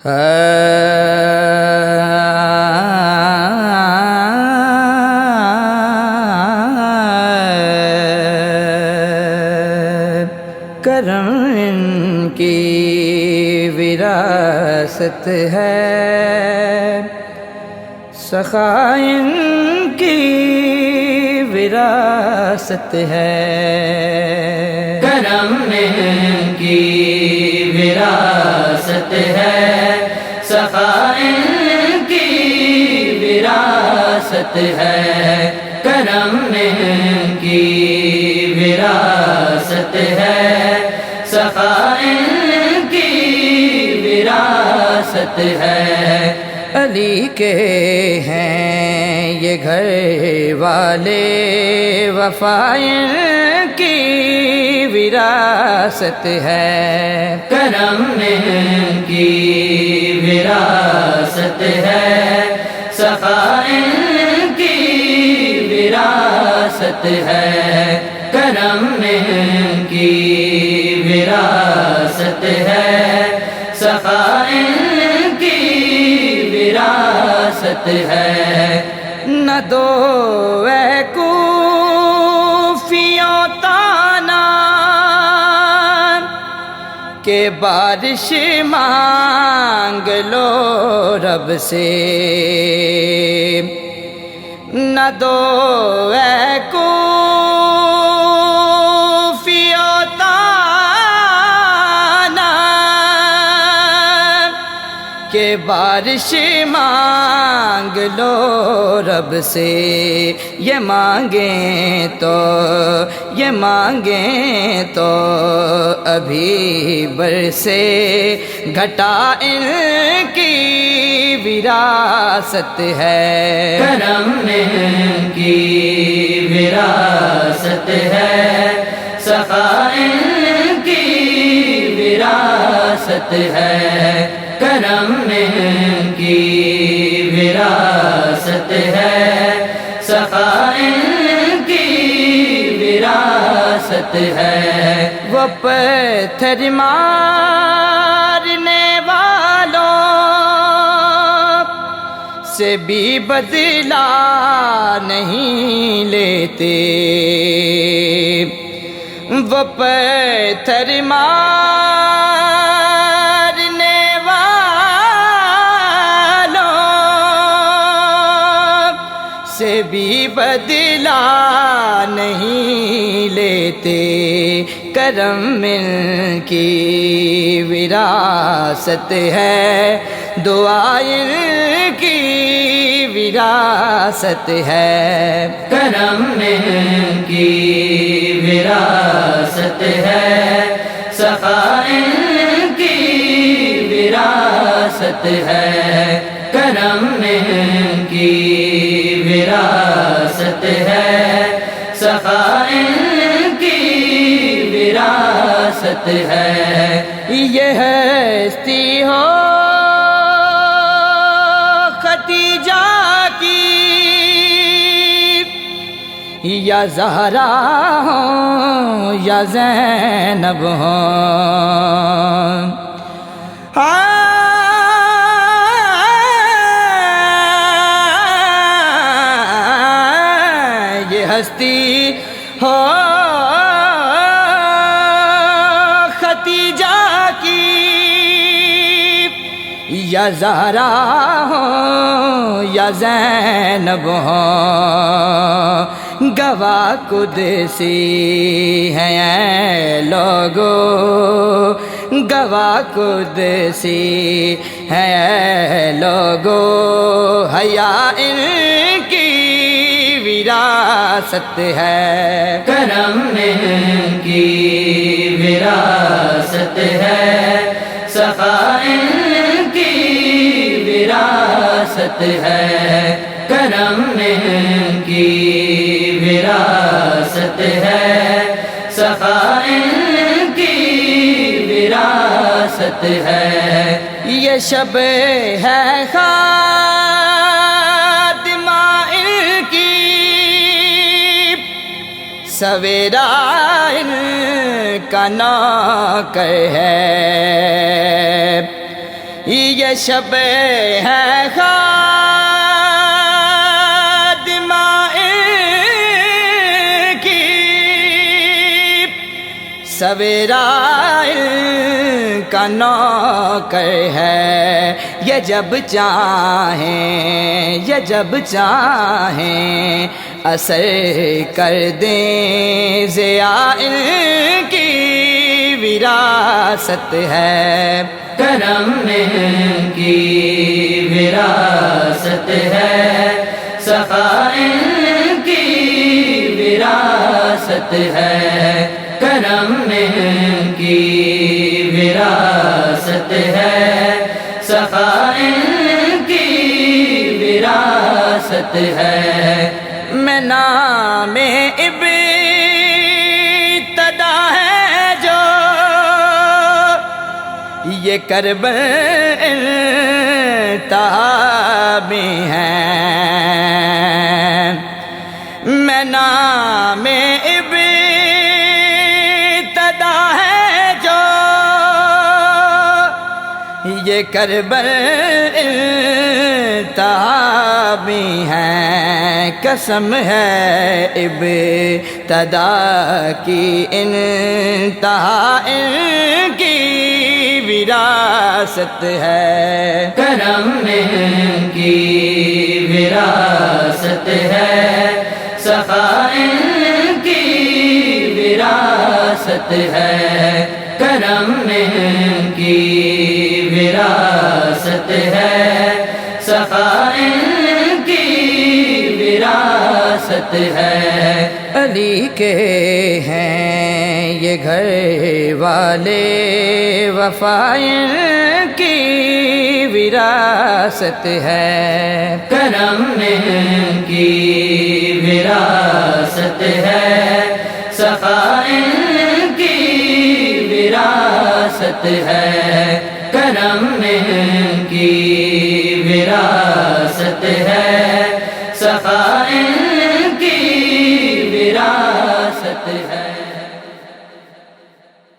کرم ان کی وراثت ہے، سخا ان کی وراثت ہے، کرم ان کی وراثت ہے، سخا ان کی وراثت ہے، کرم ان کی وراثت ہے، سخا ان کی وراثت ہے۔ علی کے ہیں یہ گھر والے، وفا ان کی وراثت ہے، کرم ان کی وراثت ہے، سخا ان کی وراثت ہے، کرم ان کی وراثت ہے، سخا ان کی وراثت ہے۔ نہ دو اے کوفیوں تانا کہ بارش مانگ لو رب سے، نہ دو اے کوفیوں تانا کہ بارش مانگ لو رب سے، یہ مانگیں تو ابھی برسے گھٹا ان کی وراثت ہے، کرم ان کی وراثت ہے، سخا ان کی وراثت ہے، کرم ان کی وراثت ہے، سخا ان کی وراثت ہے۔ وہ پتھر مارنے والوں سے بھی بدلہ نہیں لیتے، وہ پتھر مارنے والوں سے بھی بدلہ نہیں لیتے، کرم ان کی وراثت ہے، دعا ان کی وراثت ہے، کرم ان کی وراثت ہے، سخا ان کی وراثت ہے، کرم ان کی وراثت ہے، سخا ان کی وراثت ہے۔ یہ ہستی ہو ختیجہ کی یا زہرا ہوں یا زینب ہوں، یہ ہستی ہو ختیجہ کی یا زہرا ہوں یا زینب ہوں، گواہ قدسی ہیں اے لوگو، گواہ قدسی ہیں اے لوگو، حیا ان کی وراثت ہے، کرم ان کی وراثت ہے، سخا ان کی وراثت ہے، کرم ان کی وراثت ہے، سخا ان کی وراثت ہے۔ یہ شب ہے خاتمہ ان کی، سویرا ان کا نوکر ہے، یہ شب ہے خادمہ کی، سویرا کا نوکر ہے، یہ جب چاہیں اثر کر دیں ضیاء کی وراثت ہے، کرم کی وراثت ہے، سخاء کی وراثت ہے، کرم کی وراثت ہے، سخاء کی وراثت ہے۔ میں نام ابتدا ہے جو یہ کربل انتہا ہیں، میں نام ابتدا ہے جو یہ کربل انتہا ہیں، قسم ہے ابتدا کی انتہا ان کی وراثت ہے، کرم کی وراثت ہے، سخاء کی وراثت ہے، کرم کی وراثت ہے، سخاء کی وراثت ہے۔ علی کے ہیں یہ گھر والے، وفا کی وراثت ہے، کرم کی وراثت ہے، سخاء کی وراثت ہے، کرم کی وراثت ہے، سخاء